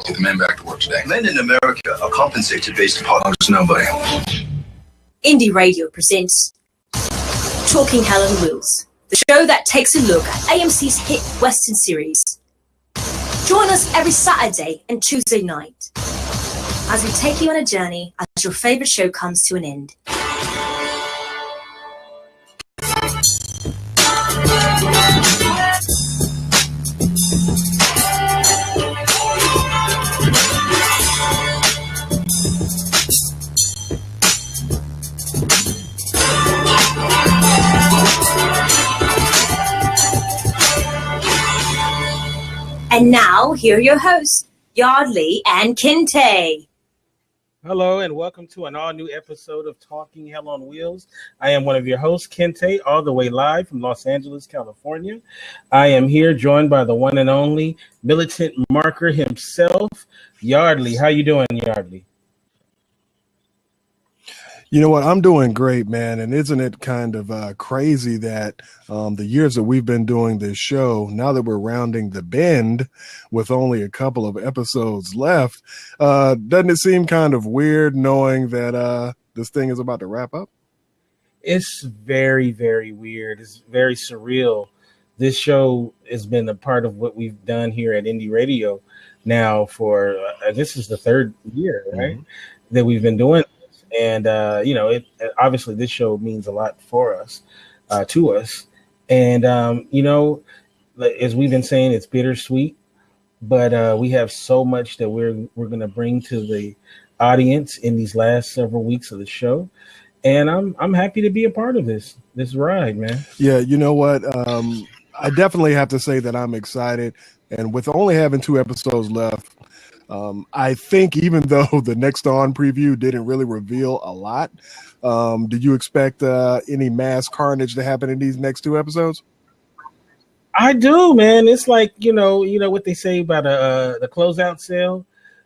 Get the men back to work today. Men in America are compensated based upon... There's nobody. Indie Radio presents Talking Hell on Wheels, the show that takes a look at AMC's hit Western series. Join us every Saturday and Tuesday night as we take you on a journey as your favorite show comes to an end. And now, here are your hosts, Yardley and Kinte. Hello, and welcome to an all-new episode of Talking Hell on Wheels. I am one of your hosts, Kinte, all the way live from Los Angeles, California. I am here joined by the one and only militant marker himself, Yardley. How you doing, Yardley? You know what? I'm doing great, man. And isn't it kind of crazy that the years that we've been doing this show, now that we're rounding the bend with only a couple of episodes left, doesn't it seem kind of weird knowing that this thing is about to wrap up? It's very, very weird. It's very surreal. This show has been a part of what we've done here at Indie Radio now for, this is the third year, right, that we've been doing. And, obviously this show means a lot for us, to us. And, as we've been saying, it's bittersweet, but we have so much that we're going to bring to the audience in these last several weeks of the show. And I'm happy to be a part of this ride, man. Yeah, you know what? I definitely have to say that I'm excited. And with only having 2 episodes left, I think even though the Next Dawn preview didn't really reveal a lot, did you expect any mass carnage to happen in these next 2 episodes? I do, man. It's like, you know what they say about the closeout sale.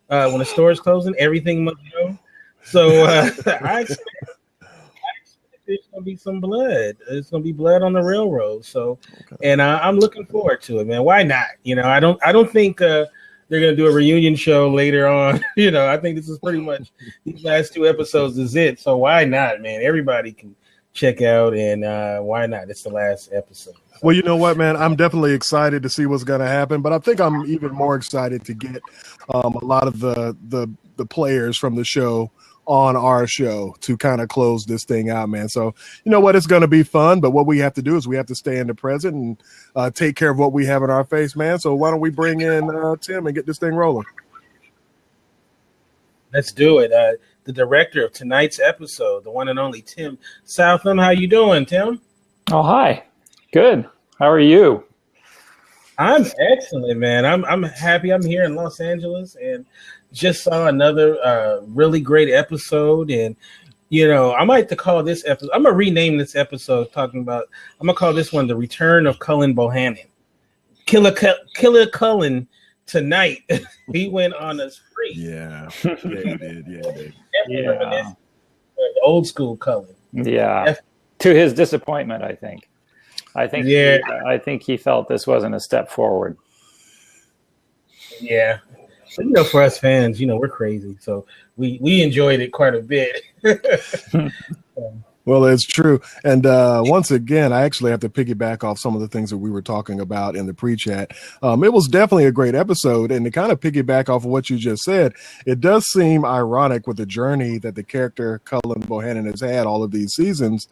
When the store is closing, everything must go. So I expect there's going to be some blood. There's going to be blood on the railroad. So, okay. And I'm looking forward to it, man. Why not? I don't think they're going to do a reunion show later on. I think this is pretty much these last 2 episodes is it. So why not, man? Everybody can check out, and why not? It's the last episode. Well, you know what, man? I'm definitely excited to see what's going to happen, but I think I'm even more excited to get a lot of the players from the show on our show to kind of close this thing out, man. So, you know what? It's going to be fun, but what we have to do is we have to stay in the present and take care of what we have in our face, man. So why don't we bring in Tim and get this thing rolling? Let's do it. The director of tonight's episode, the one and only Tim Southam. How you doing, Tim? Oh, hi. Good. How are you? I'm excellent, man. I'm happy. I'm here in Los Angeles and just saw another really great episode. And, I might have to call this episode, I'm going to rename this episode I'm going to call this one The Return of Cullen Bohannon. Killer Cullen tonight. He went on a spree. Yeah, he did. Yeah. Old school Cullen. Yeah. To his disappointment, I think. I think he felt this wasn't a step forward. Yeah. But, for us fans, we're crazy. So we enjoyed it quite a bit. Well, it's true. And once again, I actually have to piggyback off some of the things that we were talking about in the pre-chat. It was definitely a great episode. And to kind of piggyback off of what you just said, it does seem ironic with the journey that the character Cullen Bohannon has had all of these seasons,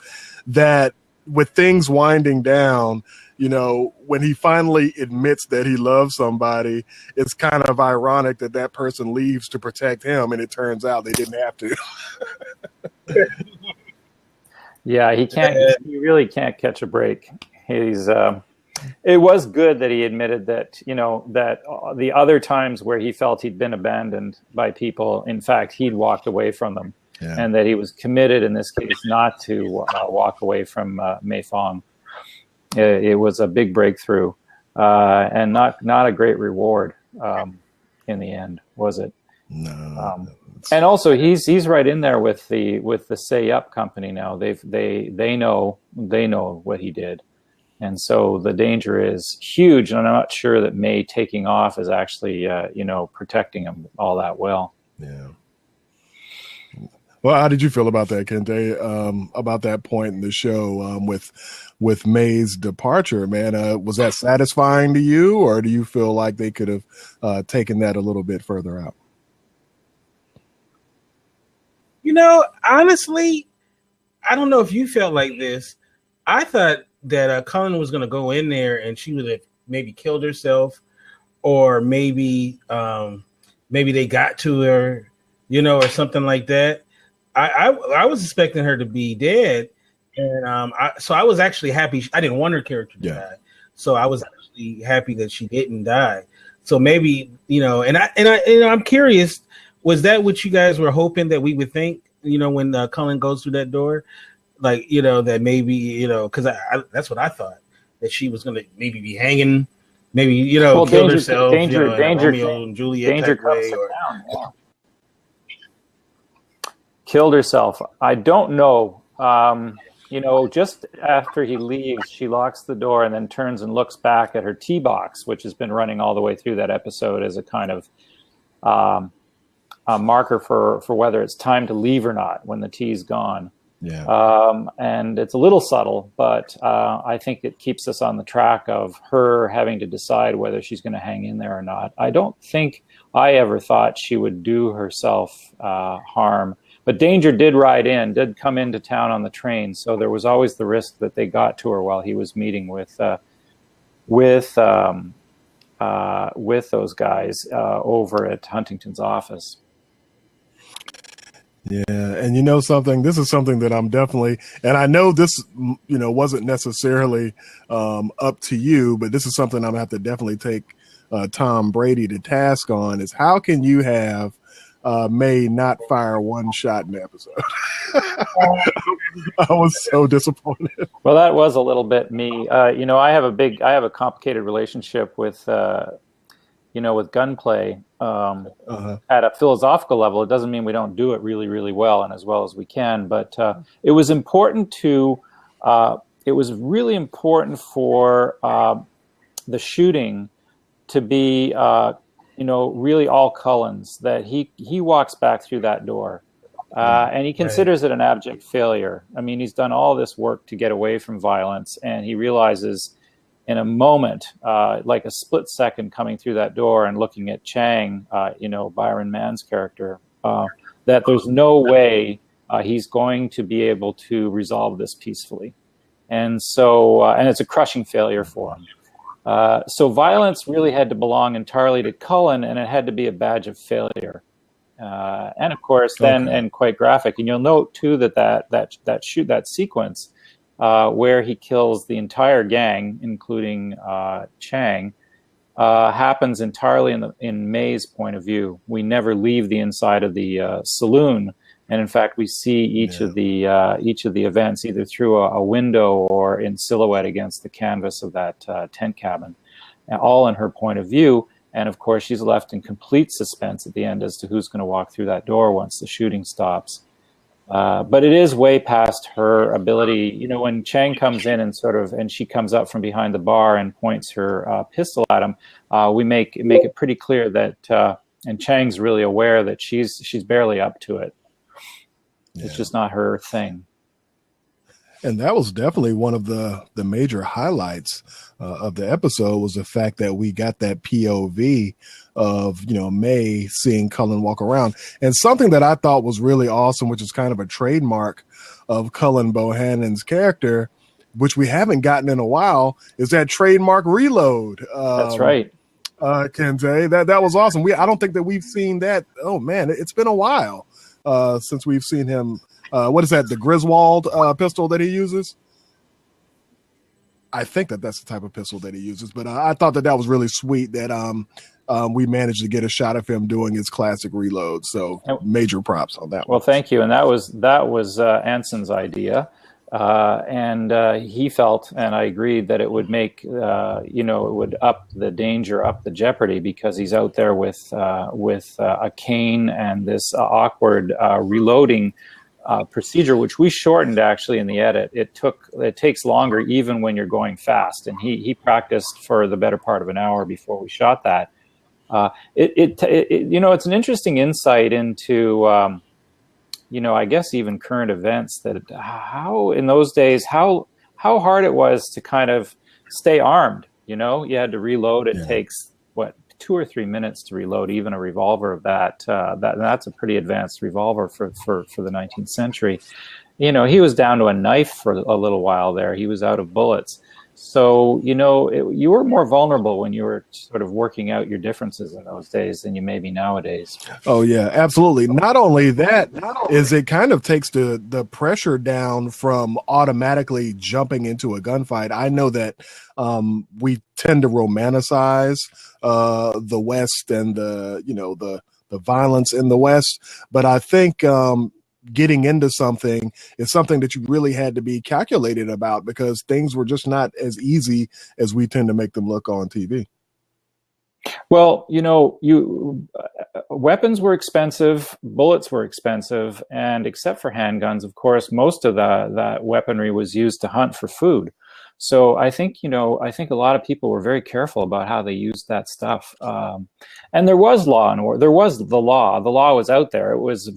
that with things winding down, when he finally admits that he loves somebody, it's kind of ironic that person leaves to protect him, and it turns out they didn't have to. Yeah, he really can't catch a break. It was good that he admitted that, that the other times where he felt he'd been abandoned by people, in fact, he'd walked away from them. Yeah. And that he was committed in this case not to walk away from Mei Fong. It was a big breakthrough, and not a great reward in the end, was it? No. And also, he's right in there with the Say Up company now. They know what he did, And so the danger is huge, and I'm not sure that May taking off is actually, protecting him all that well. Yeah. Well, how did you feel about that, Kente? About that point in the show with May's departure, man? Was that satisfying to you, or do you feel like they could have taken that a little bit further out? Honestly, I don't know if you felt like this. I thought that Cullen was going to go in there and she would have maybe killed herself, or maybe they got to her, or something like that. I was expecting her to be dead, and so I was actually happy. I didn't want her character to die, so I was actually happy that she didn't die. So maybe and I'm curious, was that what you guys were hoping that we would think? When Cullen goes through that door. Like, that maybe, because that's what I thought, that she was going to maybe be hanging, maybe, kill herself, Romeo and Juliet type way. Killed herself. I don't know. Just after he leaves, she locks the door and then turns and looks back at her tea box, which has been running all the way through that episode as a kind of a marker for whether it's time to leave or not when the tea's gone. Yeah. And it's a little subtle, but I think it keeps us on the track of her having to decide whether she's going to hang in there or not. I don't think I ever thought she would do herself harm, but Danger did come into town on the train, so there was always the risk that they got to her while he was meeting with those guys over at Huntington's office. Yeah, and something, this is something that I'm definitely, and I know this, wasn't necessarily up to you, but this is something I'm going to have to definitely take Tom Brady to task on, is how can you have May not fire one shot in the episode? I was so disappointed. Well, that was a little bit me. I have a complicated relationship with gunplay at a philosophical level. It doesn't mean we don't do it really, really well and as well as we can. But it was important it was really important for the shooting to be, really all Cullens, that he walks back through that door. And he considers it an abject failure. I mean, he's done all this work to get away from violence, and he realizes in a moment, like a split second coming through that door and looking at Chang, Byron Mann's character, that there's no way he's going to be able to resolve this peacefully. And so, and it's a crushing failure for him. So violence really had to belong entirely to Cullen, and it had to be a badge of failure. And of course, then, and quite graphic. And you'll note too that sequence where he kills the entire gang, including Chang, happens entirely in May's point of view. We never leave the inside of the saloon, and in fact, we see each of the events either through a window or in silhouette against the canvas of that tent cabin, all in her point of view. And of course, she's left in complete suspense at the end as to who's going to walk through that door once the shooting stops. But it is way past her ability. When Chang comes in and she comes up from behind the bar and points her pistol at him, we make it pretty clear that, and Chang's really aware that she's barely up to it. It's just not her thing. And that was definitely one of the major highlights of the episode, was the fact that we got that POV of, May seeing Cullen walk around. And something that I thought was really awesome, which is kind of a trademark of Cullen Bohannon's character, which we haven't gotten in a while, is that trademark reload. That's right. Kente, that was awesome. I don't think that we've seen that. Oh man, it's been a while since we've seen him. What is that? The Griswold pistol that he uses? I think that's the type of pistol that he uses. But I thought that was really sweet that we managed to get a shot of him doing his classic reload. So major props on that. Well, thank you. And that was Anson's idea. And he felt, and I agreed, that it would make, it would up the danger, up the jeopardy, because he's out there with a cane and this awkward reloading procedure, which we shortened actually in the edit. It takes longer even when you're going fast, and he practiced for the better part of an hour before we shot that. It's an interesting insight into I guess even current events, that how in those days how hard it was to kind of stay armed. You had to reload. It takes 2 or 3 minutes to reload even a revolver of that's a pretty advanced revolver for the 19th century. He was down to a knife for a little while there. He was out of bullets. So, you were more vulnerable when you were sort of working out your differences in those days than you may be nowadays. Oh, yeah, absolutely. Not only that, is it kind of takes the pressure down from automatically jumping into a gunfight. I know that we tend to romanticize the West and the violence in the West, but I think getting into something is something that you really had to be calculated about, because things were just not as easy as we tend to make them look on TV. Well, weapons were expensive, bullets were expensive, and except for handguns, of course, most of that weaponry was used to hunt for food. So I think a lot of people were very careful about how they used that stuff. And there was law and order. There was the law. The law was out there. It was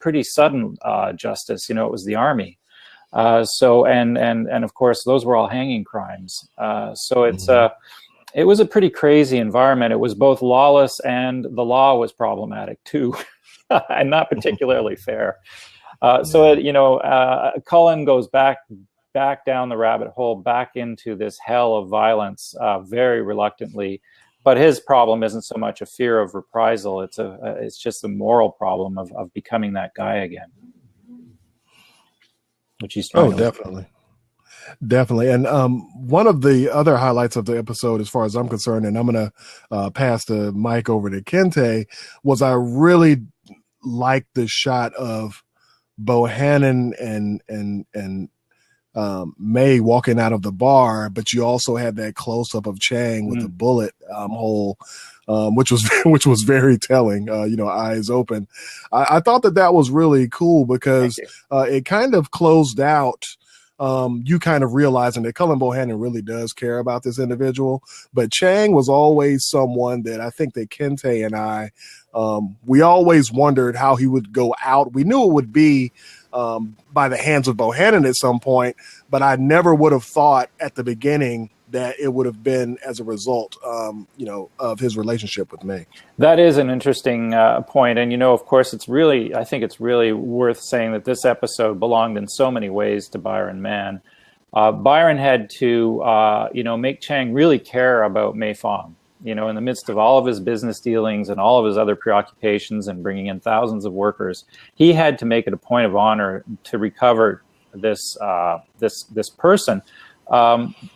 pretty sudden justice. It was the army. And of course those were all hanging crimes. So it was a pretty crazy environment. It was both lawless, and the law was problematic too, and not particularly fair. Cullen goes back down the rabbit hole, back into this hell of violence very reluctantly. But his problem isn't so much a fear of reprisal. It's just a moral problem of becoming that guy again, which he's trying to Definitely. And one of the other highlights of the episode, as far as I'm concerned, and I'm going to pass the mic over to Kente, was I really liked the shot of Bohannon and May walking out of the bar, but you also had that close up of Chang with the bullet hole, which was very telling. Eyes open. I thought that was really cool, because it kind of closed out. You kind of realizing that Cullen Bohannon really does care about this individual, but Chang was always someone that I think that Kente and I, we always wondered how he would go out. We knew it would be by the hands of Bohannon at some point, but I never would have thought at the beginning that it would have been as a result, of his relationship with May. That is an interesting point. And, of course, I think it's really worth saying that this episode belonged in so many ways to Byron Mann. Byron had to, make Chang really care about May Fong. In the midst of all of his business dealings and all of his other preoccupations and bringing in thousands of workers, he had to make it a point of honor to recover this person,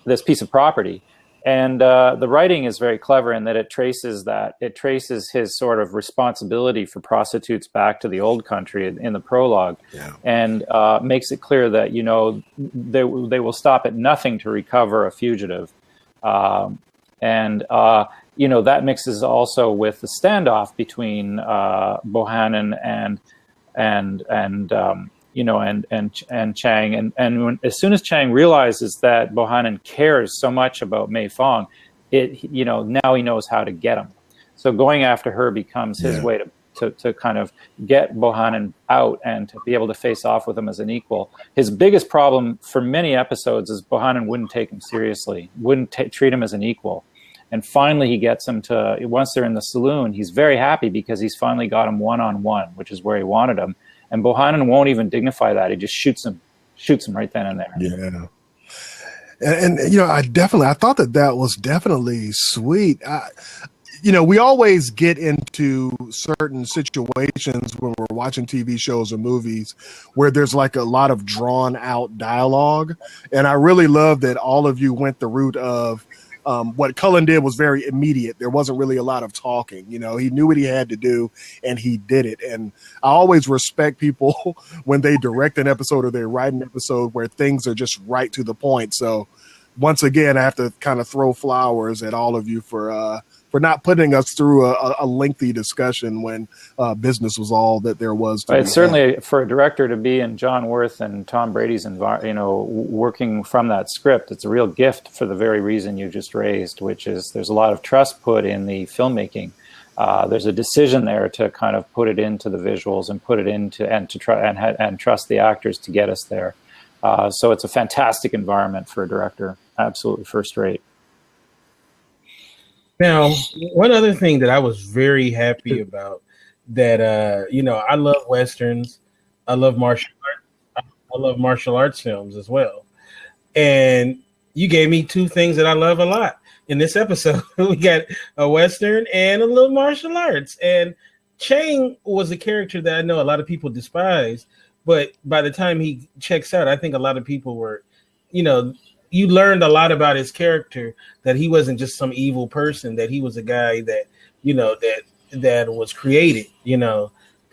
this piece of property. And the writing is very clever in that it traces his sort of responsibility for prostitutes back to the old country in the prologue, and makes it clear that they will stop at nothing to recover a fugitive. That mixes also with the standoff between Bohannon and Chang, and as soon as Chang realizes that Bohannon cares so much about May Fong, now he knows how to get him. So going after her becomes his way to kind of get Bohannon out and to be able to face off with him as an equal. His biggest problem for many episodes is Bohannon wouldn't take him seriously, wouldn't treat him as an equal. And finally he gets him to, once they're in the saloon, he's very happy because he's finally got him one-on-one, which is where he wanted him. And Bohannon won't even dignify that. He just shoots him right then and there. Yeah. And I thought that was definitely sweet. We always get into certain situations when we're watching TV shows or movies where there's like a lot of drawn out dialogue. And I really love that all of you went the route of, what Cullen did was very immediate. There wasn't really a lot of talking. He knew what he had to do and he did it. And I always respect people when they direct an episode or they write an episode where things are just right to the point. So once again, I have to kind of throw flowers at all of you for not putting us through a lengthy discussion when business was all that there was. It's certainly for a director to be in John Wirth and Tom Brady's working from that script. It's a real gift for the very reason you just raised, which is there's a lot of trust put in the filmmaking. There's a decision there to kind of put it into the visuals and put it into and trust the actors to get us there. So it's a fantastic environment for a director. Absolutely first rate. Now, one other thing that I was very happy about that, I love Westerns. I love martial arts. I love martial arts films as well. And you gave me two things that I love a lot in this episode. We got a Western and a little martial arts. And Chang was a character that I know a lot of people despise. But by the time he checks out, I think a lot of people were, you learned a lot about his character, that he wasn't just some evil person, that he was a guy that, that was created, to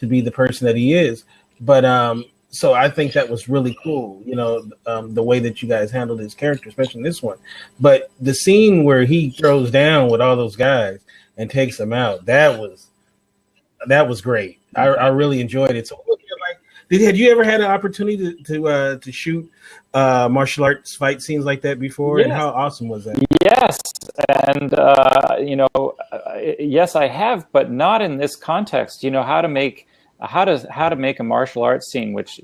be the person that he is. But so I think that was really cool, the way that you guys handled his character, especially in this one. But the scene where he throws down with all those guys and takes them out, that was great. I really enjoyed it. So had you ever had an opportunity to shoot martial arts fight scenes like that before? Yes. And how awesome was that? Yes, and yes, I have, but not in this context. How to make a martial arts scene which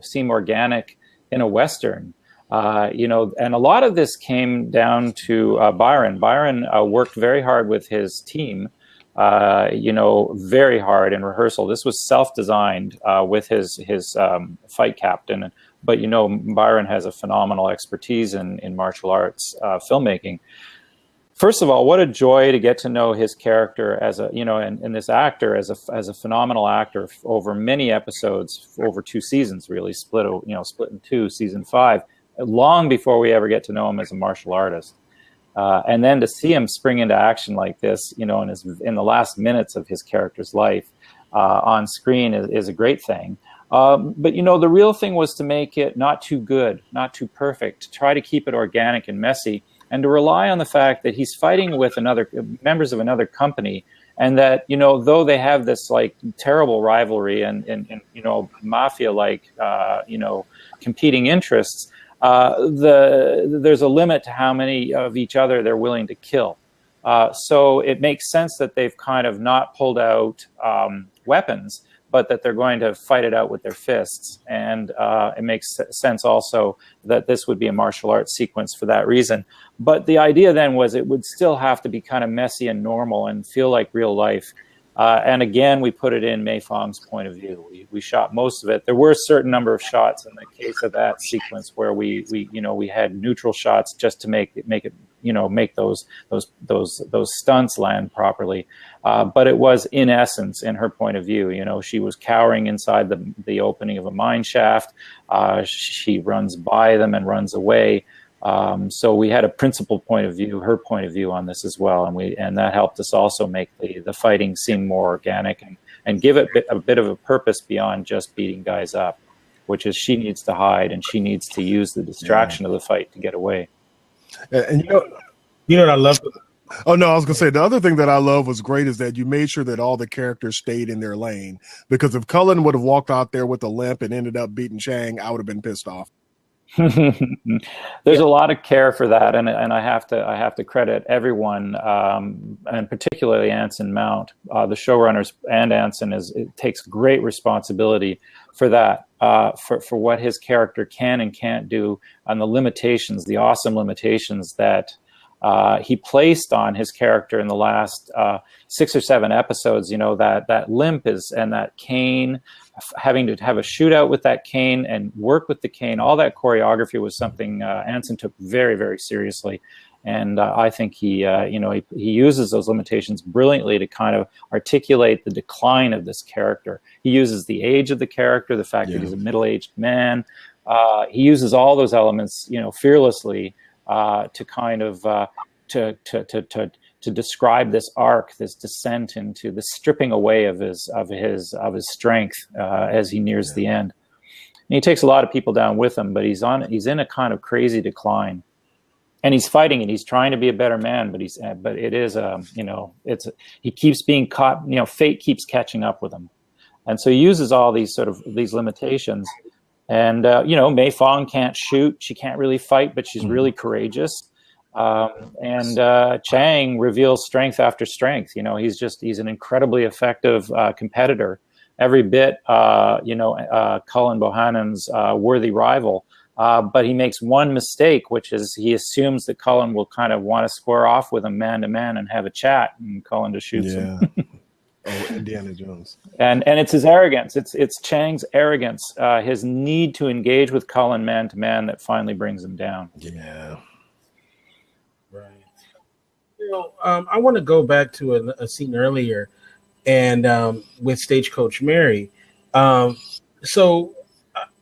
seem organic in a Western. And a lot of this came down to Byron. Byron worked very hard with his team. Very hard in rehearsal. This was self-designed with his fight captain. But, Byron has a phenomenal expertise in martial arts filmmaking. First of all, what a joy to get to know his character as and this actor as a phenomenal actor over many episodes, over 2 seasons, really split in 2, season 5, long before we ever get to know him as a martial artist. And then to see him spring into action like this, in the last minutes of his character's life on screen is a great thing. But, the real thing was to make it not too good, not too perfect, to try to keep it organic and messy, and to rely on the fact that he's fighting with members of another company, and that, though they have this terrible rivalry and mafia-like, competing interests, there's a limit to how many of each other they're willing to kill. So it makes sense that they've kind of not pulled out weapons, but that they're going to fight it out with their fists. And it makes sense also that this would be a martial arts sequence for that reason. But the idea then was it would still have to be kind of messy and normal and feel like real life. And again, we put it in Mei Fong's point of view. We shot most of it. There were a certain number of shots in the case of that sequence where we had neutral shots just to make those stunts land properly. But it was in essence, in her point of view, she was cowering inside the opening of a mine shaft. She runs by them and runs away. So we had a principal point of view, her point of view on this as well, and that helped us also make the fighting seem more organic and give it a bit of a purpose beyond just beating guys up, which is she needs to hide and she needs to use the distraction of the fight to get away. And you know what I love? Oh no, I was gonna say the other thing that I love was great is that you made sure that all the characters stayed in their lane, because if Cullen would have walked out there with a limp and ended up beating Chang, I would have been pissed off. There's a lot of care for that, and I have to credit everyone, and particularly Anson Mount, the showrunners, and Anson takes great responsibility for that, for what his character can and can't do, and the limitations, the awesome limitations that he placed on his character in the last 6 or 7 episodes. That limp and that cane, having to have a shootout with that cane and work with the cane, all that choreography was something Anson took very, very seriously. And I think he uses those limitations brilliantly to kind of articulate the decline of this character. He uses the age of the character, the fact that he's a middle-aged man. He uses all those elements, fearlessly to kind of to describe this arc, this descent into the stripping away of his strength as he nears the end. And he takes a lot of people down with him, but he's in a kind of crazy decline. and he's fighting it. He's trying to be a better man, but it is he keeps being caught. Fate keeps catching up with him, and so he uses all these limitations. And Mei Fong can't shoot; she can't really fight, but she's really courageous. And Chang reveals strength after strength. He's an incredibly effective competitor. Every bit, Cullen Bohannon's worthy rival. But he makes one mistake, which is he assumes that Cullen will kind of want to square off with him man to man and have a chat, and Cullen just shoots him. Oh, Indiana Jones. And it's his arrogance. It's Chang's arrogance, his need to engage with Cullen man to man that finally brings him down. Yeah. Right. I want to go back to a scene earlier, and with Stagecoach Mary. So,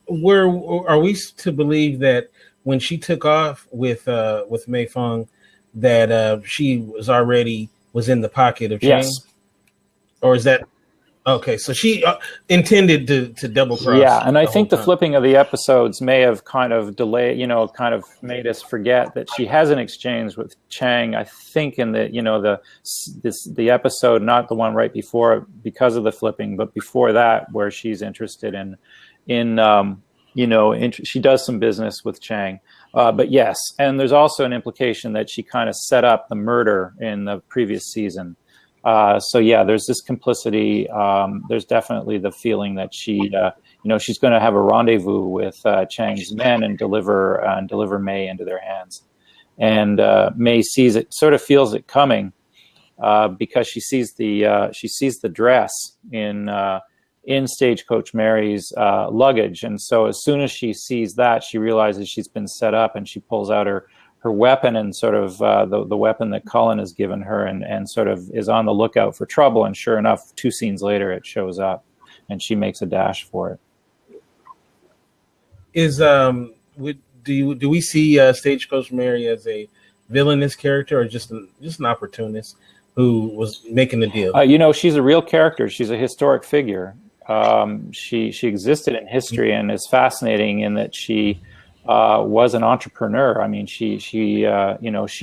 where are we to believe that when she took off with Mei Fong, that she was in the pocket of Chang? Yes. Or is that okay? So she intended to double cross. Yeah, and I think the flipping of the episodes may have kind of delayed, kind of made us forget that she has an exchange with Chang. I think in the episode, not the one right before, because of the flipping, but before that, where she's interested she does some business with Chang. But yes, and there's also an implication that she kind of set up the murder in the previous season. So yeah, there's this complicity. There's definitely the feeling that she's going to have a rendezvous with Chang's men and deliver Mei into their hands. And Mei sort of feels it coming because she sees the dress in Stagecoach Mary's luggage, and so as soon as she sees that, she realizes she's been set up, and she pulls out her weapon and sort of the weapon that Cullen has given her, and sort of is on the lookout for trouble. And sure enough, 2 scenes later, it shows up, and she makes a dash for it. Do we see Stagecoach Mary as a villainous character, or just an opportunist who was making the deal? She's a real character. She's a historic figure. She existed in history and is fascinating in that she was an entrepreneur. I mean, she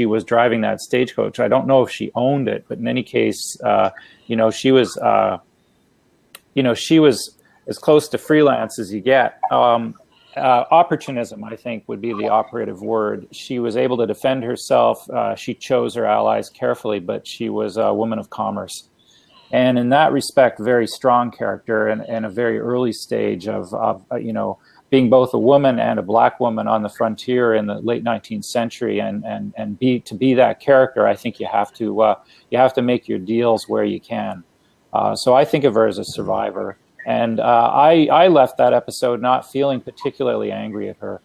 was driving that stagecoach. I don't know if she owned it, but in any case, she was as close to freelance as you get. Opportunism, I think, would be the operative word. She was able to defend herself. She chose her allies carefully, but she was a woman of commerce. And in that respect, very strong character, and a very early stage of being both a woman and a black woman on the frontier in the late 19th century, and to be that character, I think you have to make your deals where you can. So I think of her as a survivor, and I left that episode not feeling particularly angry at her.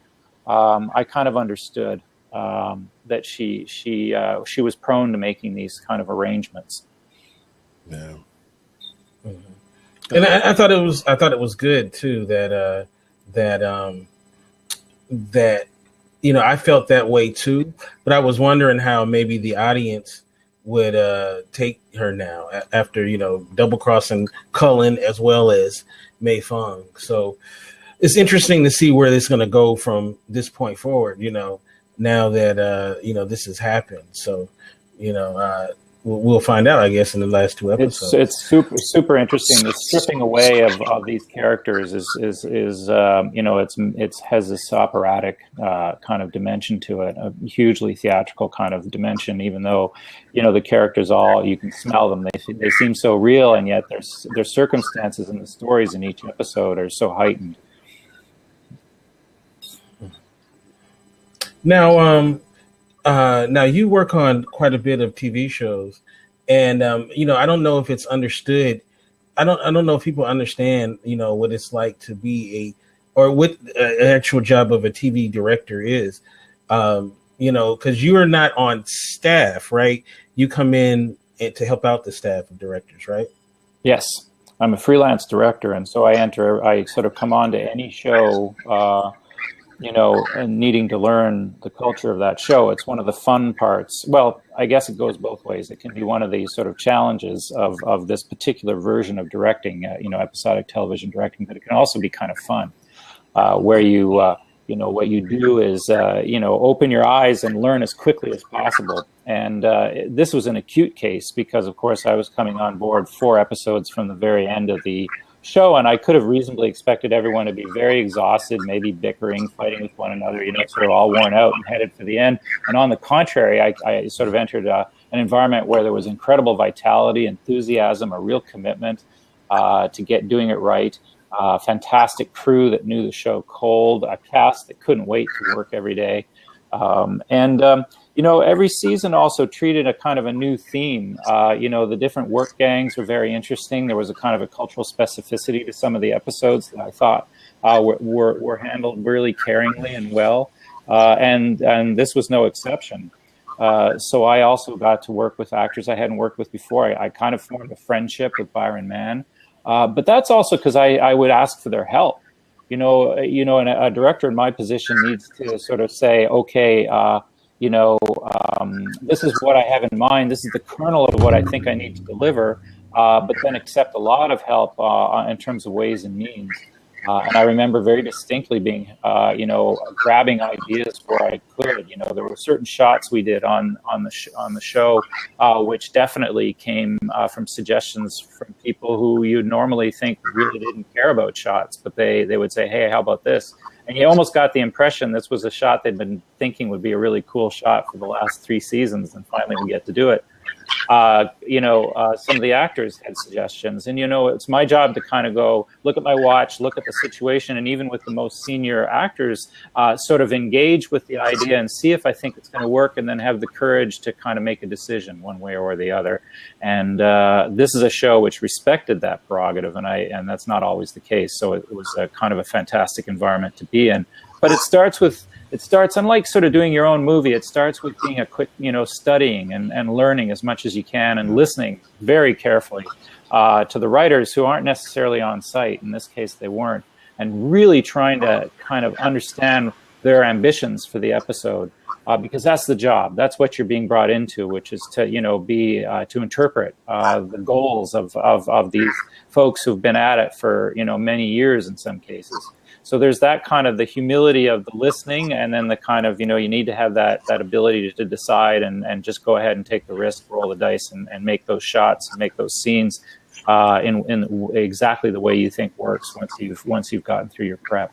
I kind of understood that she was prone to making these kind of arrangements. Yeah. And I thought it was good too that I felt that way too, but I was wondering how maybe the audience would take her now after double crossing Cullen as well as Mei Fong. So it's interesting to see where this is going to go from this point forward. Now that this has happened. So we'll find out, I guess, in the last 2 episodes. It's super interesting. The stripping away of these characters is it has this operatic kind of dimension to it, a hugely theatrical kind of dimension. Even though the characters you can smell them, they seem so real, and yet their circumstances and the stories in each episode are so heightened. Now, now you work on quite a bit of TV shows, and I don't know if it's understood. I don't know if people understand, what it's like to be or what an actual job of a TV director is. Because you are not on staff, right? You come in to help out the staff of directors, right? Yes, I'm a freelance director, and so I sort of come on to any show. And needing to learn the culture of that show. It's one of the fun parts. Well, I guess it goes both ways. It can be one of the sort of challenges of this particular version of directing, episodic television directing, but it can also be kind of fun, where you what you do is, open your eyes and learn as quickly as possible. And this was an acute case because, of course, I was coming on board 4 episodes from the very end of the show, and I could have reasonably expected everyone to be very exhausted, maybe bickering, fighting with one another, sort of all worn out and headed for the end. And on the contrary, I sort of entered an environment where there was incredible vitality, enthusiasm, a real commitment to doing it right. Fantastic crew that knew the show cold, a cast that couldn't wait to work every day. Every season also treated a kind of a new theme. The different work gangs were very interesting. There was a kind of a cultural specificity to some of the episodes that I thought were handled really caringly and well. And this was no exception. So I also got to work with actors I hadn't worked with before. I kind of formed a friendship with Byron Mann. But that's also because I would ask for their help. And a director in my position needs to sort of say, okay, this is what I have in mind. This is the kernel of what I think I need to deliver, but then accept a lot of help in terms of ways and means. And I remember very distinctly being, grabbing ideas where I could. There were certain shots we did on the show, which definitely came from suggestions from people who you'd normally think really didn't care about shots, but they would say, "Hey, how about this?" And you almost got the impression this was a shot they'd been thinking would be a really cool shot for the last 3 seasons, and finally we get to do it. Some of the actors had suggestions, and it's my job to kind of go look at my watch, look at the situation, and even with the most senior actors, sort of engage with the idea and see if I think it's going to work, and then have the courage to kind of make a decision one way or the other. And this is a show which respected that prerogative, and that's not always the case. So it was a kind of a fantastic environment to be in. But it starts, unlike sort of doing your own movie, it starts with being a quick, studying and learning as much as you can and listening very carefully to the writers who aren't necessarily on site. In this case, they weren't. And really trying to kind of understand their ambitions for the episode, because that's the job. That's what you're being brought into, which is to, to interpret the goals of these folks who've been at it for, many years in some cases. So there's that kind of the humility of the listening, and then the kind of, you need to have that ability to decide and just go ahead and take the risk, roll the dice, and make those shots, and make those scenes in exactly the way you think works once you've gotten through your prep.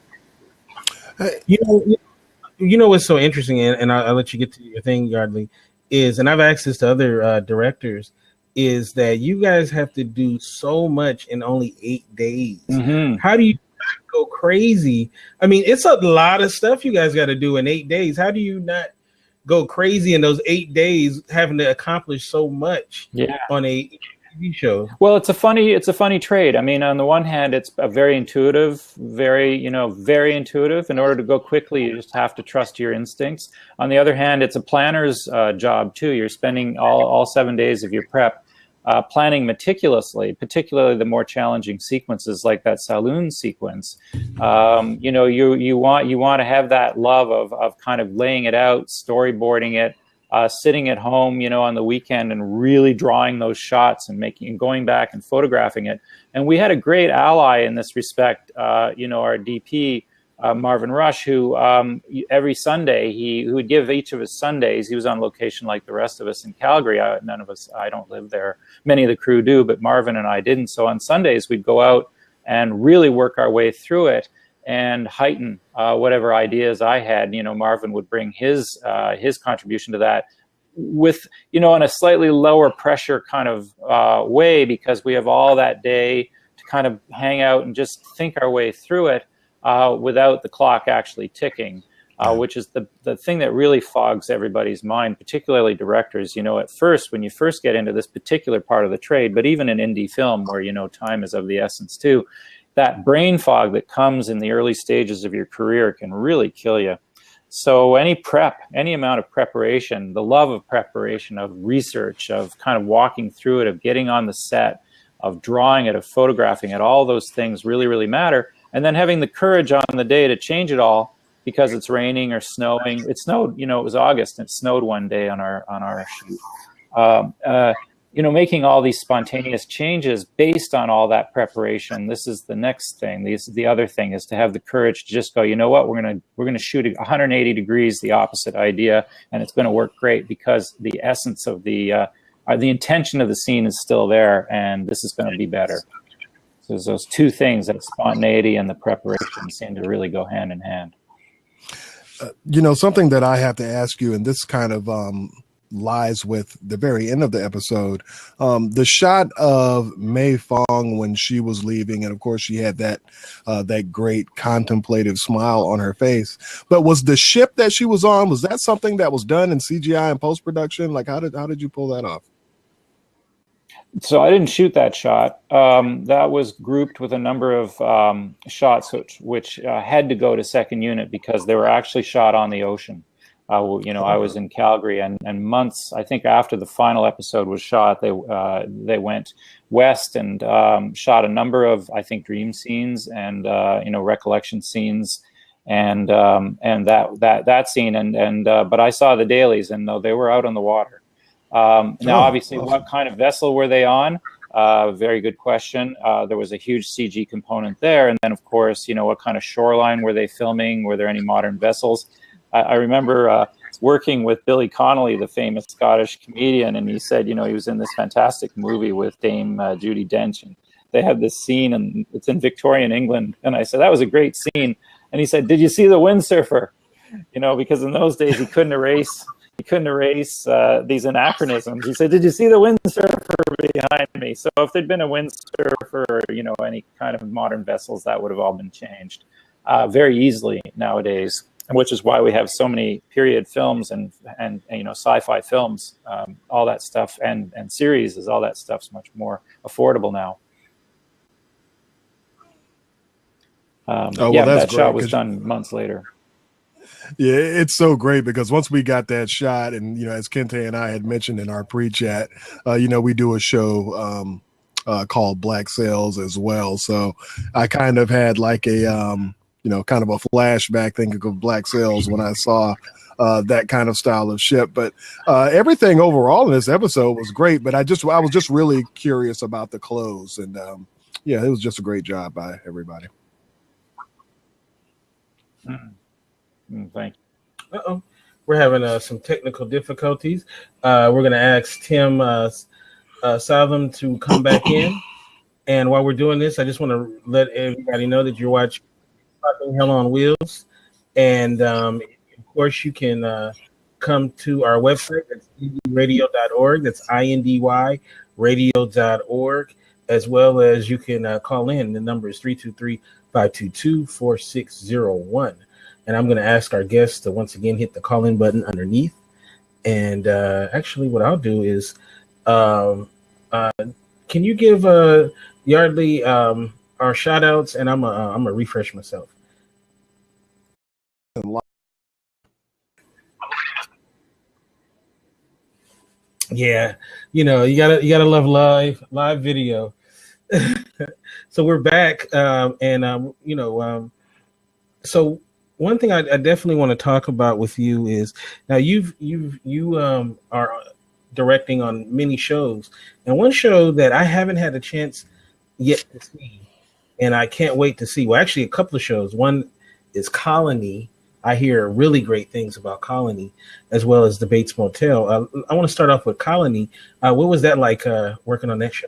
What's so interesting, and I'll let you get to your thing, Yardley, is, and I've asked this to other directors, is that you guys have to do so much in only 8 days. Mm-hmm. How do you go crazy? I mean, it's a lot of stuff you guys got to do in 8 days. How do you not go crazy in those 8 days, having to accomplish so much on a TV show? Well, it's a funny trade. I mean, on the one hand, it's a very intuitive. In order to go quickly, you just have to trust your instincts. On the other hand, it's a planner's job too. You're spending all 7 days of your prep planning meticulously, particularly the more challenging sequences like that saloon sequence. You want to have that love of kind of laying it out, storyboarding it, sitting at home, on the weekend and really drawing those shots and going back and photographing it. And we had a great ally in this respect, our DP, Marvin Rush, who every Sunday, who would give each of his Sundays, he was on location like the rest of us in Calgary. None of us, I don't live there. Many of the crew do, but Marvin and I didn't. So on Sundays, we'd go out and really work our way through it and heighten whatever ideas I had. Marvin would bring his contribution to that with, in a slightly lower pressure kind of way, because we have all that day to kind of hang out and just think our way through it. Without the clock actually ticking, which is the thing that really fogs everybody's mind, particularly directors. At first, when you first get into this particular part of the trade, but even in indie film where, time is of the essence too, that brain fog that comes in the early stages of your career can really kill you. So any amount of preparation, the love of preparation, of research, of kind of walking through it, of getting on the set, of drawing it, of photographing it, all those things really, really matter. And then having the courage on the day to change it all because it's raining or snowing. It snowed, it was August and it snowed one day on our shoot. making all these spontaneous changes based on all that preparation. This is the next thing. The other thing is to have the courage to just go, you know what, we're gonna shoot 180 degrees the opposite idea, and it's going to work great because the essence of the intention of the scene is still there, and this is going to be better. So there's those two things, that spontaneity and the preparation, seem to really go hand in hand. Something that I have to ask you, and this kind of lies with the very end of the episode, the shot of Mei Fong when she was leaving, and of course she had that great contemplative smile on her face. But was the ship that she was on, was that something that was done in CGI and post production? Like, how did you pull that off? So I didn't shoot that shot. That was grouped with a number of shots which had to go to second unit because they were actually shot on the ocean. I was in Calgary, and months, I think, after the final episode was shot, they went west and shot a number of, I think, dream scenes and recollection scenes, and that scene, but I saw the dailies, and no, they were out on the water. Now, obviously, awesome. What kind of vessel were they on? Very good question. There was a huge CG component there, and then, of course, what kind of shoreline were they filming? Were there any modern vessels? I remember working with Billy Connolly, the famous Scottish comedian, and he said, he was in this fantastic movie with Dame Judi Dench, and they had this scene, and it's in Victorian England. And I said, that was a great scene. And he said, did you see the windsurfer? Because in those days he couldn't erase these anachronisms. He said, did you see the windsurfer behind me? So if there'd been a windsurfer or, any kind of modern vessels, that would have all been changed very easily nowadays. Which is why we have so many period films and sci-fi films, all that stuff, and series, is all that stuff's much more affordable now. That shot was done months later. Yeah, it's so great because once we got that shot, and as Kente and I had mentioned in our pre-chat, we do a show called Black Sails as well. So I kind of had like a kind of a flashback thinking of Black Sails when I saw that kind of style of ship. But everything overall in this episode was great. But I was just really curious about the clothes, and it was just a great job by everybody. Thank you. Uh-oh. We're having some technical difficulties. We're going to ask Tim Southam to come back in. And while we're doing this, I just want to let everybody know that you're watching Talking Hell on Wheels. And, of course, you can come to our website. That's indyradio.org. That's INDY radio.org. As well as you can call in. The number is 323-522-4601. And I'm going to ask our guests to once again hit the call-in button underneath. And actually, what I'll do is, can you give Yardley our shout-outs? And I'm gonna refresh myself. Yeah, you gotta love live video. So we're back, so. One thing I definitely want to talk about with you is now you are directing on many shows, and one show that I haven't had a chance yet to see, and I can't wait to see. Well, actually, a couple of shows. One is Colony. I hear really great things about Colony, as well as the Bates Motel. I want to start off with Colony. What was that like working on that show?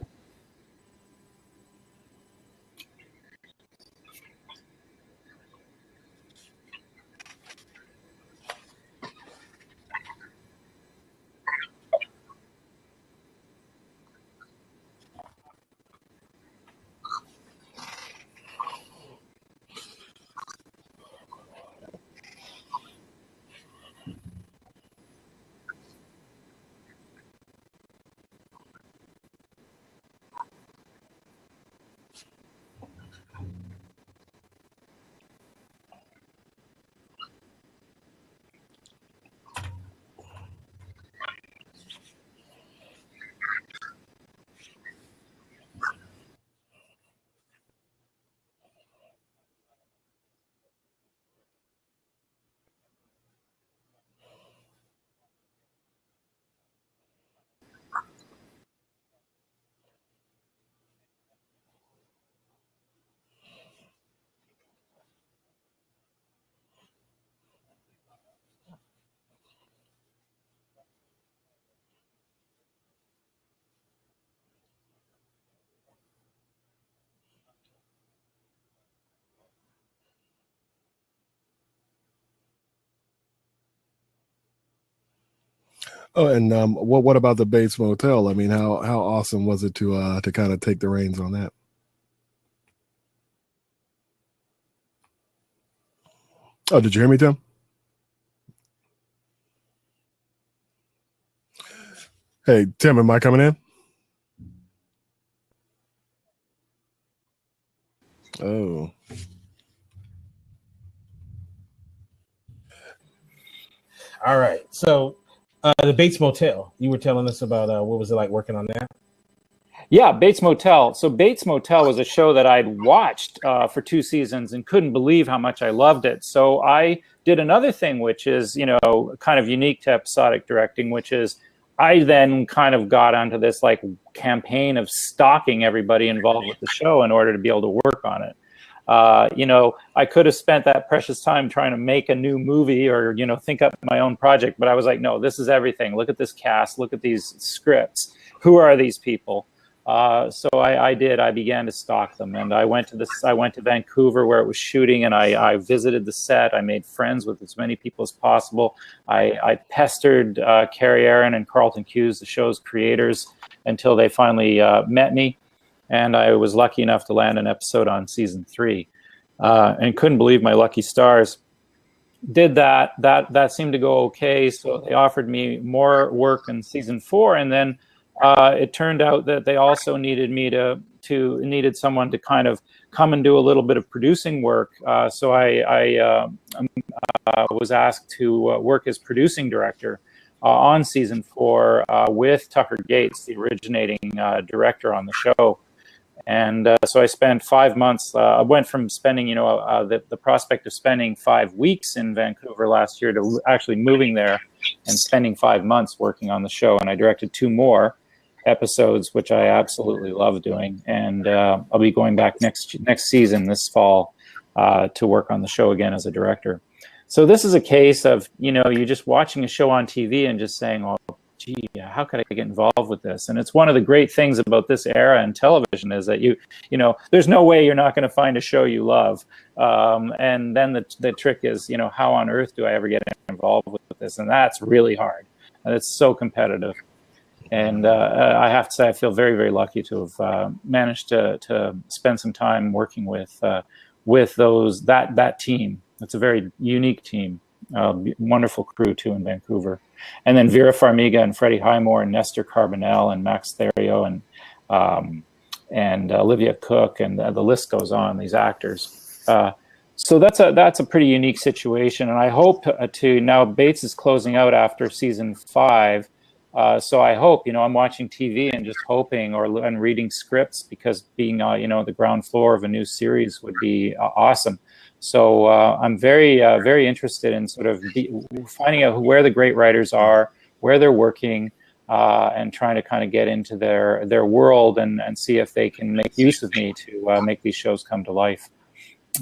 Oh, and what about the Bates Motel? I mean, how awesome was it to kind of take the reins on that? Oh, did you hear me, Tim? Hey, Tim, am I coming in? Oh. All right. So the Bates Motel, you were telling us about what was it like working on that? Yeah, Bates Motel. So Bates Motel was a show that I'd watched for 2 seasons and couldn't believe how much I loved it. So I did another thing, which is, kind of unique to episodic directing, which is I then kind of got onto this like campaign of stalking everybody involved with the show in order to be able to work on it. I could have spent that precious time trying to make a new movie or, think up my own project. But I was like, no, this is everything. Look at this cast. Look at these scripts. Who are these people? So I began to stalk them, and I went to Vancouver where it was shooting, and I visited the set. I made friends with as many people as possible. I pestered Carrie Aaron and Carlton Cuse, the show's creators, until they finally met me, and I was lucky enough to land an episode on season 3, and couldn't believe my lucky stars. Did that seemed to go okay, so they offered me more work in season 4, and then it turned out that they also needed me needed someone to kind of come and do a little bit of producing work. So I was asked to work as producing director on season 4 with Tucker Gates, the originating director on the show. And so I spent 5 months. I went from spending, the prospect of spending 5 weeks in Vancouver last year to actually moving there and spending 5 months working on the show. And I directed 2 more episodes, which I absolutely love doing. And I'll be going back next season, this fall, to work on the show again as a director. So this is a case of, you're just watching a show on TV and just saying, oh, gee, how could I get involved with this? And it's one of the great things about this era in television is that there's no way you're not going to find a show you love. And then the trick is, how on earth do I ever get involved with this? And that's really hard. And it's so competitive. And I have to say, I feel very, very lucky to have managed to spend some time working with that team. It's a very unique team, wonderful crew too in Vancouver. And then Vera Farmiga and Freddie Highmore and Nestor Carbonell and Max Therio and Olivia Cook, and the list goes on. These actors. So that's a pretty unique situation, and I hope to now. Bates is closing out after season 5. So I hope, I'm watching TV and just hoping and reading scripts, because being, the ground floor of a new series would be awesome. So I'm very, very interested in sort of finding out where the great writers are, where they're working, and trying to kind of get into their world and see if they can make use of me to make these shows come to life.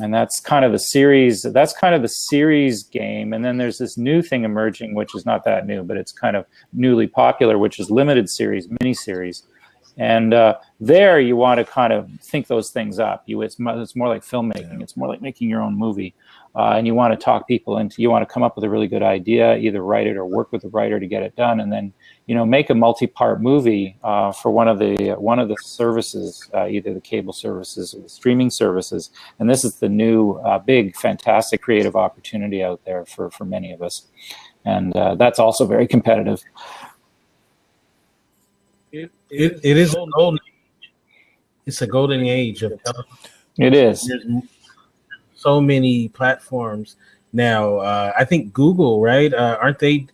And that's kind of the series. That's kind of the series game. And then there's this new thing emerging, which is not that new, but it's kind of newly popular, which is limited series, miniseries. And there you want to kind of think those things up. It's more like filmmaking. It's more like making your own movie. And you want to talk people into. You want to come up with a really good idea, either write it or work with the writer to get it done, and then make a multi-part movie for one of the services, either the cable services or the streaming services. And this is the new big, fantastic creative opportunity out there for many of us, and that's also very competitive. It is a golden. It's a golden age of television. It is. There's so many platforms now. I think Google, right? Aren't they?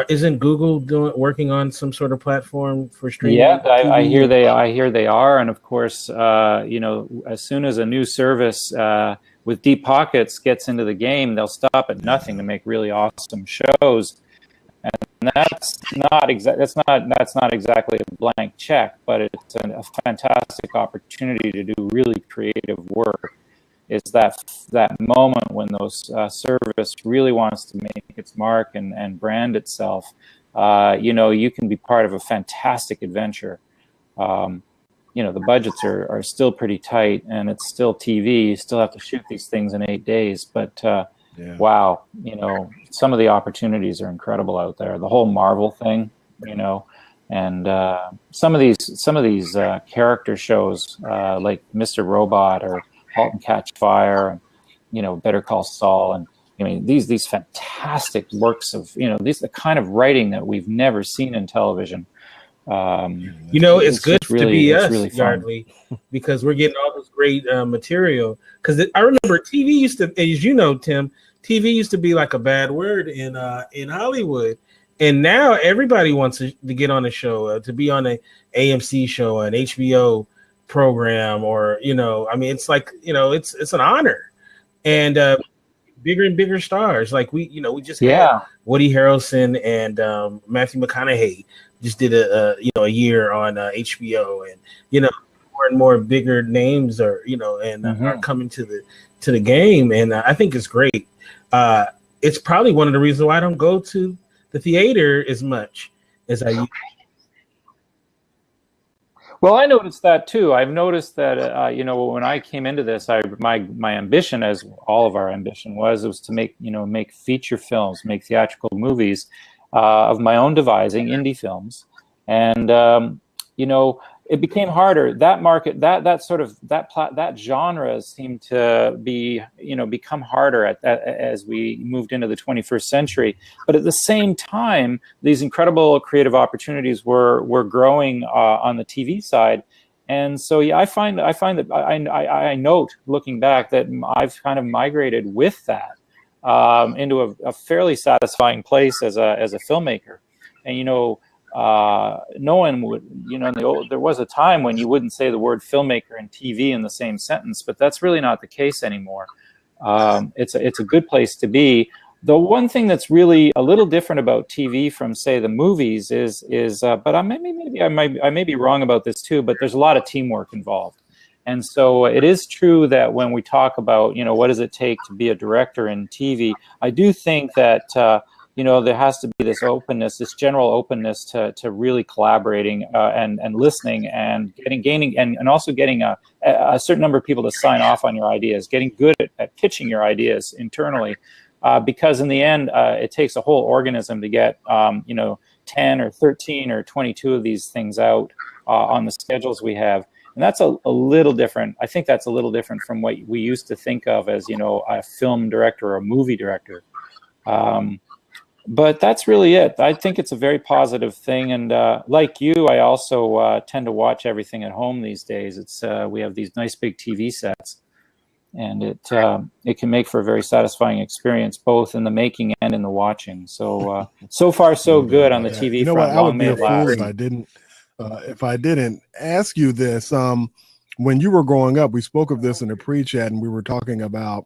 Isn't Google working on some sort of platform for streaming? Yeah, I hear they are, and of course, as soon as a new service with deep pockets gets into the game, they'll stop at nothing to make really awesome shows. And that's not exactly a blank check, but it's a fantastic opportunity to do really creative work. Is that moment when those service really wants to make its mark and brand itself. You can be part of a fantastic adventure. The budgets are still pretty tight, and it's still TV. You still have to shoot these things in 8 days, but wow, some of the opportunities are incredible out there. The whole Marvel thing, And some of these character shows like Mr. Robot or Halt and Catch Fire, and Better Call Saul, and I mean these fantastic works of these the kind of writing that we've never seen in television. It's good to be us, really Yardley, because we're getting all this great material. Because I remember TV used to, as you know, Tim, TV used to be like a bad word in Hollywood, and now everybody wants to get on a show, to be on a AMC show, an HBO program, or I mean, it's like it's an honor, and bigger and bigger stars like we just had Woody Harrelson and Matthew McConaughey just did a year on HBO, and more and more bigger names are are coming to the game, and I think it's great. It's probably one of the reasons why I don't go to the theater as much as I used. Well, I noticed that too. I've noticed that when I came into this, my ambition, as all of our ambition was to make feature films, make theatrical movies of my own devising, indie films, and it became harder. That market, that genre seemed to be become harder as we moved into the 21st century. But at the same time, these incredible creative opportunities were growing on the TV side. And so I find that I note, looking back, that I've kind of migrated with that into a fairly satisfying place as a filmmaker. And no one would, there was a time when you wouldn't say the word filmmaker and TV in the same sentence, but that's really not the case anymore. It's a good place to be. The one thing that's really a little different about TV from, say, the movies is but I may be wrong about this too, but there's a lot of teamwork involved. And so it is true that when we talk about, what does it take to be a director in TV, I do think that there has to be this openness, this general openness to really collaborating and listening and gaining and also getting a certain number of people to sign off on your ideas, getting good at pitching your ideas internally, because in the end, it takes a whole organism to get 10 or 13 or 22 of these things out on the schedules we have. And that's a little different. I think that's a little different from what we used to think of as, a film director or a movie director. But that's really it. I think it's a very positive thing. And like you, I also tend to watch everything at home these days. We have these nice big TV sets, and it can make for a very satisfying experience, both in the making and in the watching. So so far so good on the TV front. What? I would be a fool if I didn't ask you this. When you were growing up, we spoke of this in the pre-chat, and we were talking about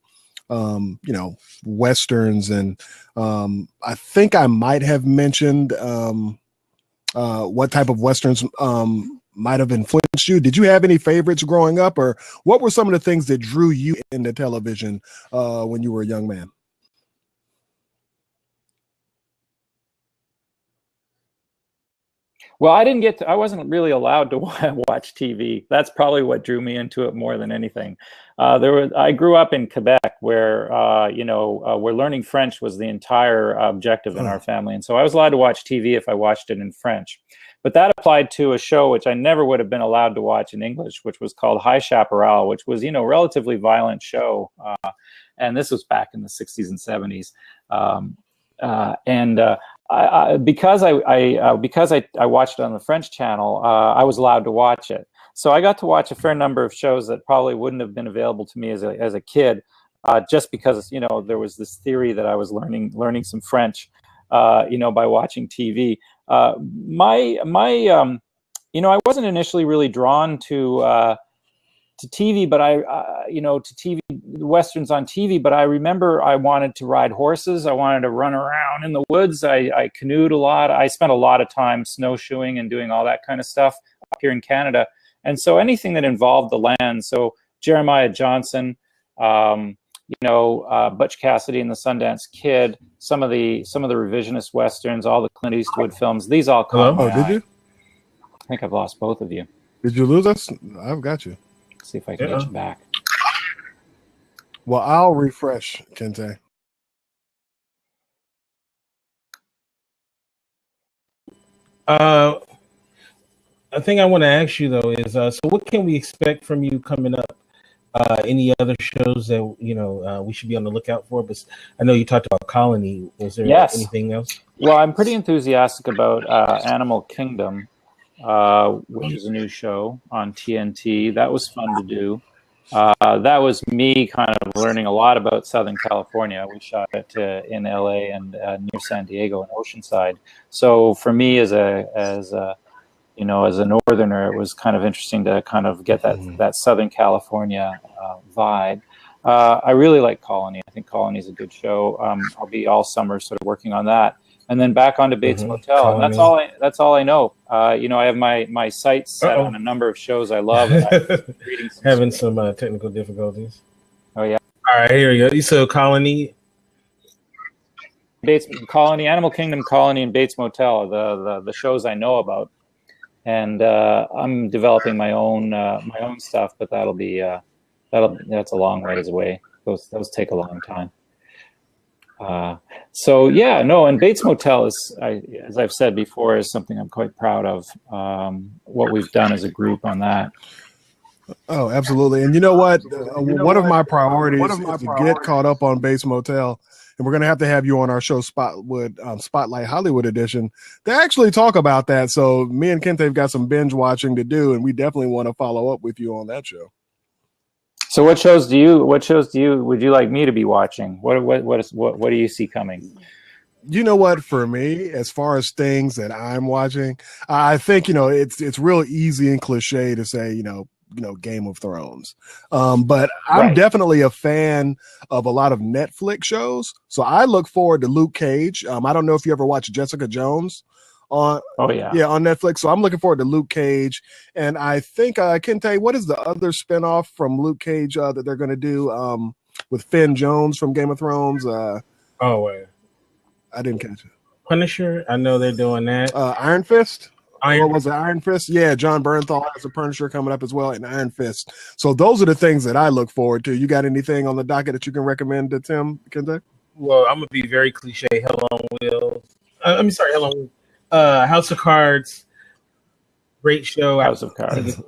Westerns, and I think I might have mentioned what type of Westerns might have influenced you. Did you have any favorites growing up, or what were some of the things that drew you into television when you were a young man? Well, I wasn't really allowed to watch TV. That's probably what drew me into it more than anything. I grew up in Quebec, where where learning French was the entire objective in our family, and so I was allowed to watch TV if I watched it in French. But that applied to a show which I never would have been allowed to watch in English, which was called High Chaparral, which was a relatively violent show, and this was back in the 60s and 70s. Because I watched it on the French channel, I was allowed to watch it. So I got to watch a fair number of shows that probably wouldn't have been available to me as a kid, just because there was this theory that I was learning some French, by watching TV. I wasn't initially really drawn to TV, but to TV Westerns on TV. But I remember I wanted to ride horses. I wanted to run around in the woods. I canoed a lot. I spent a lot of time snowshoeing and doing all that kind of stuff up here in Canada. And so anything that involved the land. So Jeremiah Johnson, Butch Cassidy and the Sundance Kid, some of the revisionist Westerns, all the Clint Eastwood films. These all caught my eye. Did you? I think I've lost both of you. Did you lose us? I've got you. See if I can get you back. Well, I'll refresh, Kente. I think I want to ask you though is so what can we expect from you coming up? Any other shows that we should be on the lookout for? But I know you talked about Colony. Was there anything else? Well, I'm pretty enthusiastic about Animal Kingdom, which is a new show on TNT. That was fun to do. That was me kind of learning a lot about Southern California. We shot it in LA and near San Diego and Oceanside. So for me as a northerner, it was kind of interesting to kind of get that Southern California vibe. I really like Colony. I think Colony is a good show. I'll be all summer sort of working on that. And then back onto Bates Motel. Colony. And that's all I know. I have my sights set on a number of shows I love. And having some technical difficulties. Oh yeah. All right, here we go. So Colony, Colony, Animal Kingdom, Colony, and Bates Motel are the shows I know about. And I'm developing my own stuff, but that's a long ways away. Those take a long time. And Bates Motel is, as I've said before, is something I'm quite proud of. What we've done as a group on that. Oh, absolutely. And you know what? One of my priorities is to get caught up on Bates Motel. And we're going to have you on our show Spotlight Hollywood edition to actually talk about that. So me and Kente have got some binge watching to do, and we definitely want to follow up with you on that show. So what shows would you like me to be watching? What do you see coming? You know what, for me, as far as things that I'm watching, I think, it's real easy and cliche to say, Game of Thrones. But I'm definitely a fan of a lot of Netflix shows. So I look forward to Luke Cage. I don't know if you ever watched Jessica Jones on on Netflix. So I'm looking forward to Luke Cage. And I think Kente, what is the other spinoff from Luke Cage that they're going to do with Finn Jones from Game of Thrones? I didn't catch it. Punisher. I know they're doing that. Iron Fist. What was it, Iron Fist? Yeah, John Bernthal has a Punisher coming up as well, and Iron Fist. So those are the things that I look forward to. You got anything on the docket that you can recommend to Tim, Kente? Well, I'm going to be very cliche. Hell on Wheels. House of Cards. Great show. House of Cards.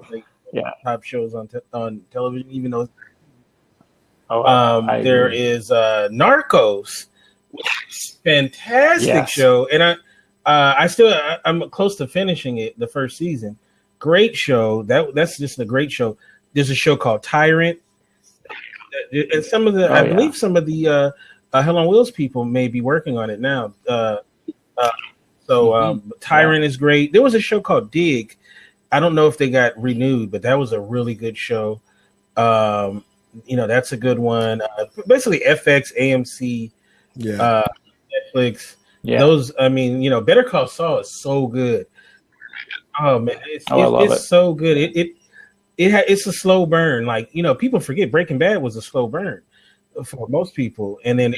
Top shows on television, even though there is Narcos. Fantastic show. And I'm close to finishing it, the first season. Great show. That's just a great show. There's a show called Tyrant, and some of the I believe some of the Hell on Wheels people may be working on it now. Tyrant is great. There was a show called Dig. I don't know if they got renewed, but that was a really good show. That's a good one. Basically, FX, AMC, Netflix. Yeah. Those, Better Call Saul is so good. Oh man, it's so good. It's a slow burn. Like, people forget Breaking Bad was a slow burn for most people, and then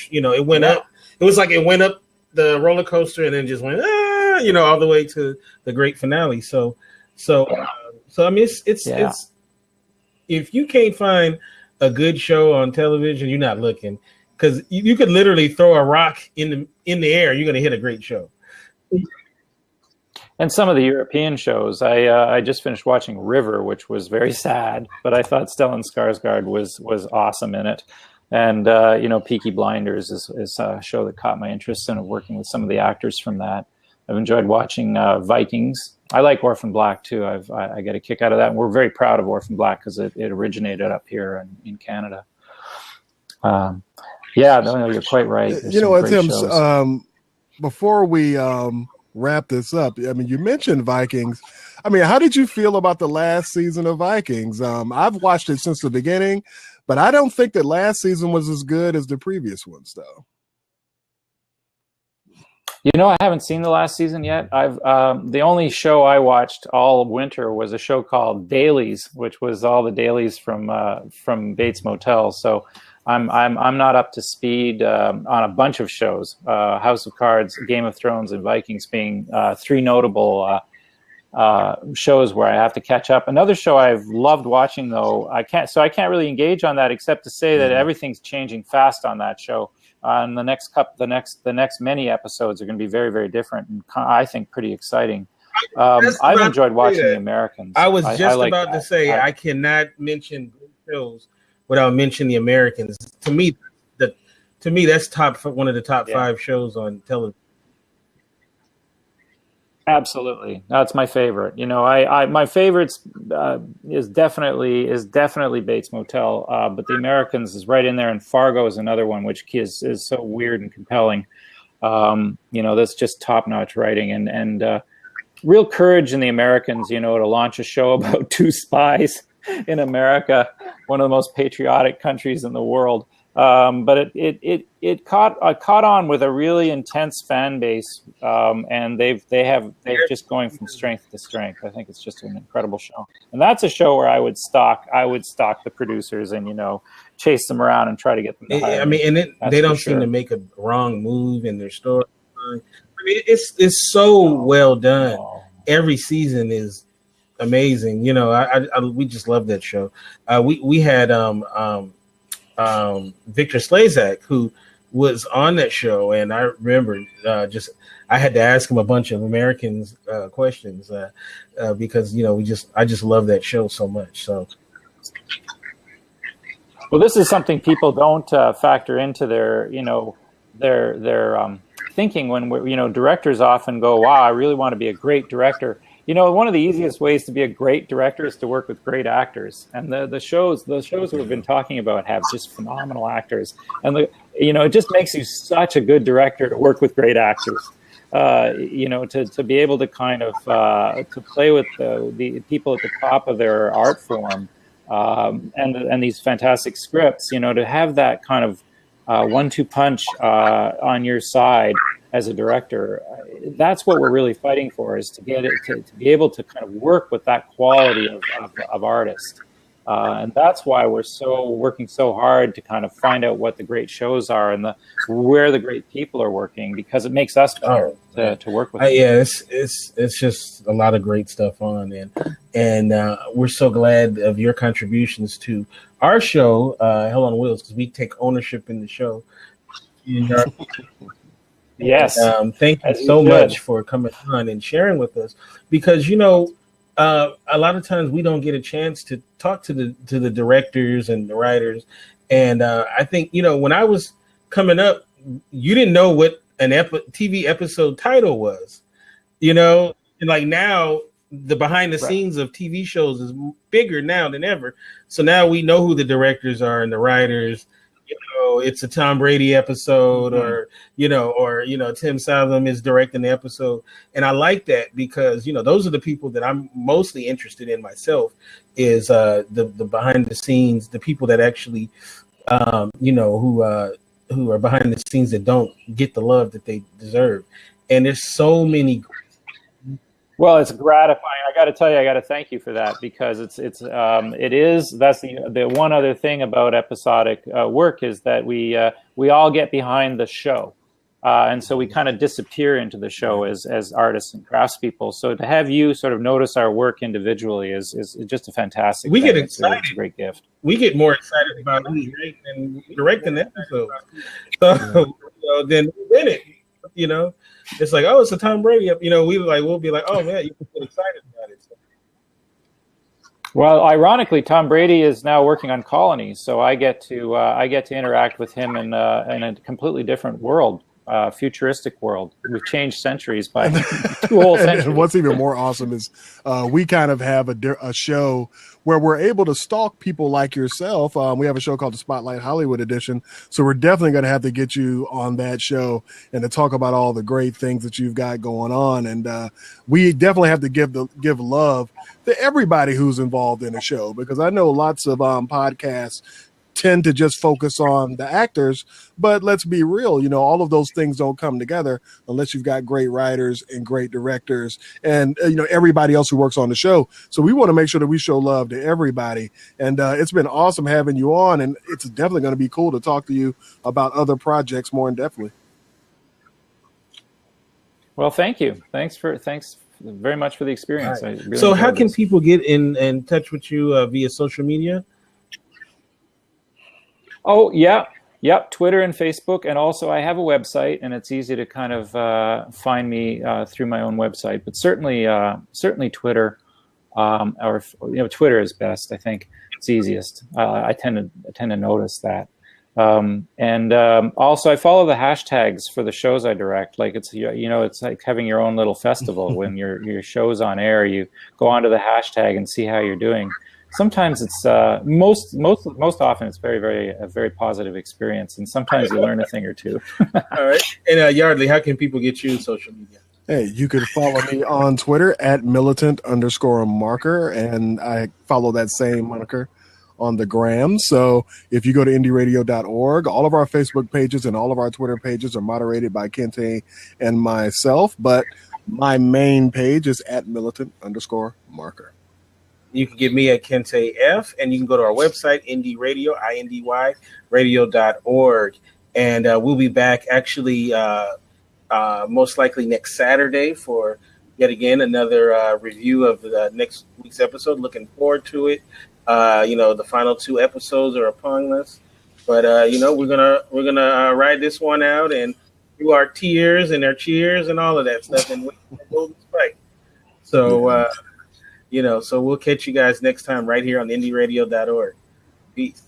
it went up. It was like it went up the roller coaster and then just went all the way to the great finale. So it's if you can't find a good show on television, you're not looking. Because you could literally throw a rock in the air, you're going to hit a great show. And some of the European shows, I just finished watching River, which was very sad, but I thought Stellan Skarsgård was awesome in it. And Peaky Blinders is a show that caught my interest in working with some of the actors from that. I've enjoyed watching Vikings. I like Orphan Black too. I get a kick out of that, and we're very proud of Orphan Black because it originated up here in Canada. You're quite right. There's Tim, before we wrap this up, you mentioned Vikings. How did you feel about the last season of Vikings? I've watched it since the beginning, but I don't think that last season was as good as the previous ones, though. I haven't seen the last season yet. The only show I watched all winter was a show called Dailies, which was all the dailies from Bates Motel. So I'm not up to speed on a bunch of shows. House of Cards, Game of Thrones, and Vikings being three notable shows where I have to catch up. Another show I've loved watching, though, I can't really engage on that except to say that everything's changing fast on that show. And the next many episodes are going to be very, very different, and I think pretty exciting. I've enjoyed watching The Americans. I was just about to say I cannot mention shows without mentioning The Americans. To me, that's one of the top 5 shows on television. Absolutely, that's my favorite. My favorites is definitely Bates Motel, but The Americans is right in there, and Fargo is another one which is so weird and compelling. That's just top-notch writing and real courage in The Americans. To launch a show about 2 spies in America, one of the most patriotic countries in the world. But it caught on with a really intense fan base, and they've just going from strength to strength. I think it's just an incredible show, and that's a show where I would stalk the producers and chase them around and try to get them to hire me. They don't seem to make a wrong move in their story. It's so well done. Every season is amazing. We just love that show. We had Victor Slazak, who was on that show, and I remember I had to ask him a bunch of Americans questions because I just love that show so much. So, well, this is something people don't factor into their thinking when directors often go, "Wow, I really want to be a great director." One of the easiest ways to be a great director is to work with great actors, and the shows we've been talking about have just phenomenal actors, and it just makes you such a good director to work with great actors. To be able to kind of to play with the people at the top of their art form, and these fantastic scripts. To have that kind of 1-2 punch on your side as a director, that's what we're really fighting for, is to get it to be able to kind of work with that quality of artist. And that's why we're working so hard to kind of find out what the great shows are and where the great people are working, because it makes us better to work with. It's just a lot of great stuff on, and we're so glad of your contributions to our show, Hell on Wheels, because we take ownership in the show. Yes. Thank you so much for coming on and sharing with us, because a lot of times we don't get a chance to talk to the directors and the writers, and I think when I was coming up, you didn't know what an TV episode title was, and like now the behind the scenes of TV shows is bigger now than ever. So now we know who the directors are and the writers. It's a Tom Brady episode, or Tim Southam is directing the episode, and I like that because those are the people that I'm mostly interested in myself. Is the behind the scenes, the people that actually, who are behind the scenes that don't get the love that they deserve, and there's so many. Well, it's gratifying. I got to tell you, I got to thank you for that, because it is. That's the one other thing about episodic work is that we all get behind the show, and so we kind of disappear into the show as artists and craftspeople. So to have you sort of notice our work individually is just a fantastic. We get excited. It's a great gift. We get more excited about who's directing the episode. So then win it. It's like, oh, it's a Tom Brady. We'll be like, oh man, you can get excited about it. Well, ironically, Tom Brady is now working on Colonies, so I get to interact with him in a completely different world, futuristic world. We've changed centuries by 2 whole centuries. And what's even more awesome is we kind of have a show where we're able to stalk people like yourself. We have a show called the Spotlight Hollywood Edition, so we're definitely going to have to get you on that show and to talk about all the great things that you've got going on. And we definitely have to give love to everybody who's involved in the show, because I know lots of podcasts tend to just focus on the actors, but let's be real, all of those things don't come together unless you've got great writers and great directors and everybody else who works on the show. So we want to make sure that we show love to everybody, and it's been awesome having you on, and it's definitely going to be cool to talk to you about other projects more in depthly. Well, thank you. Thanks very much for the experience. Right. So how can people get in touch with you via social media? Oh, yeah. Yep, Twitter and Facebook, and also I have a website, and it's easy to kind of find me through my own website. But certainly Twitter, or Twitter is best. I think it's easiest. I tend to notice that. Also, I follow the hashtags for the shows I direct. Like it's like having your own little festival. When your show's on air, you go onto the hashtag and see how you're doing. Sometimes it's most often it's a very positive experience, and sometimes you learn a thing or two. All right, and Yardley, how can people get you on social media? Hey, you can follow me on Twitter at militant_marker, and I follow that same moniker on the gram. So if you go to indieradio.org, all of our Facebook pages and all of our Twitter pages are moderated by Kente and myself, but my main page is at militant_marker. You can get me at Kente F, and you can go to our website, Indie Radio, INDY radio.org. And we'll be back actually most likely next Saturday for yet again another review of the next week's episode. Looking forward to it. The final 2 episodes are upon us, but we're gonna ride this one out and do our tears and our cheers and all of that stuff and wait for the golden spike. So so we'll catch you guys next time right here on indieradio.org. Peace.